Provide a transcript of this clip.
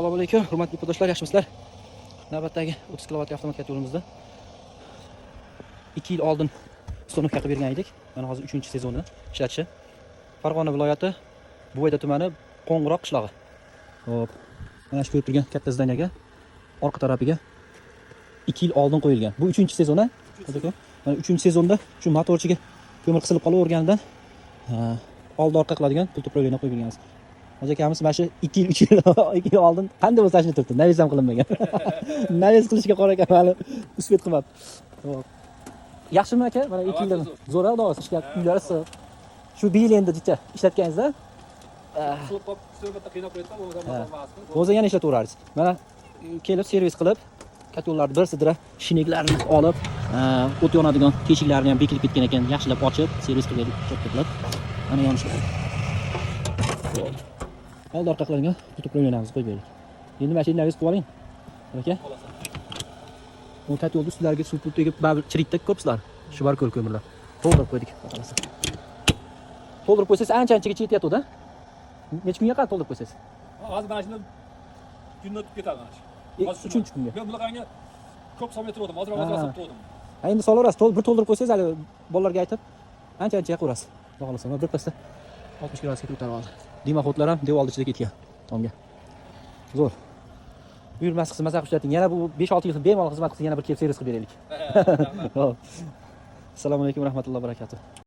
Assalomu alaykum, hurmatli yurtdoshlar, yaxshimisizlar? Navbatdagi 30 kilovatli avtomat yo'limizda 2 yil oldin uстановка qilib bergan edik. Mana hozir 3-sezoni ishlatishi. Farg'ona viloyati Buvayda tumani Qo'ng'iroq qishlog'i. Xo'p. Mana shu ko'rib turgan katta zdaniyaga orqa tarafiga 2 yil oldin qo'yilgan. Bu 3-sezon-a? Mana 3-sezonda shu motorchiga ko'mir qisilib qolaverganidan oldi orqa qiladigan pul to'playlarni qo'yib berganmiz. Hozir akamiz mana shu 2 yil oldin qanday bo'lsa shuni turibdi. Navis ham qilinmagan. Navis qilishga qora ekan, hali uspet qilmadi. Xo'p. Yaxshimi aka? Mana 2 yildan zo'r odamsiz ishga uylari issiq. Shu bil endi dicha ishlatganingizda o'zi yana ishlataverasiz. Mana kelib servis qilib, katyollarni bir sidra shineklarni olib, o't yonadigan teshiklarni ham bekilib ketgan ekan, yaxshilab ochib, servis qilib berdik, cho'tkilab. Mana yonishlar. Oldi orqa qilingan tutuqlarimizni qo'yib berdik. Endi mana shu navis qilib oling. Aka. Bu katyolni ustlariga suv pul tegib, baribir chirikdak ko'psizlar. Shu bar ko'l ko'mirlar. To'ldirib qo'ydik. To'ldirib qo'ysangiz ancha-anchaga yetyapti-da. Necha kunga qadar to'ldirib qo'ysangiz? Hozir mana shuni kunni o'tib ketadi mana shu. Hozir 3-kunga. Men bunaqangi ko'p solmay turdim. Hozir solib turdim. Endi solaverasiz. Bir to'ldirib qo'ysangiz, hali bolalarga aytib, ancha-anchaga qo'yasiz. Xudo xolasa, bir pasda 60 gradusga ko'tarib oldi. Dimoxodlar ham devorning ichida ketgan tomga. Zo'r. Buyurmas xizmat ishlating. Yana bu 5-6 yil bemalol xizmat qilsa yana bir kelib servis qilib beraylik. Assalomu alaykum va rahmatullohi va barakatuh.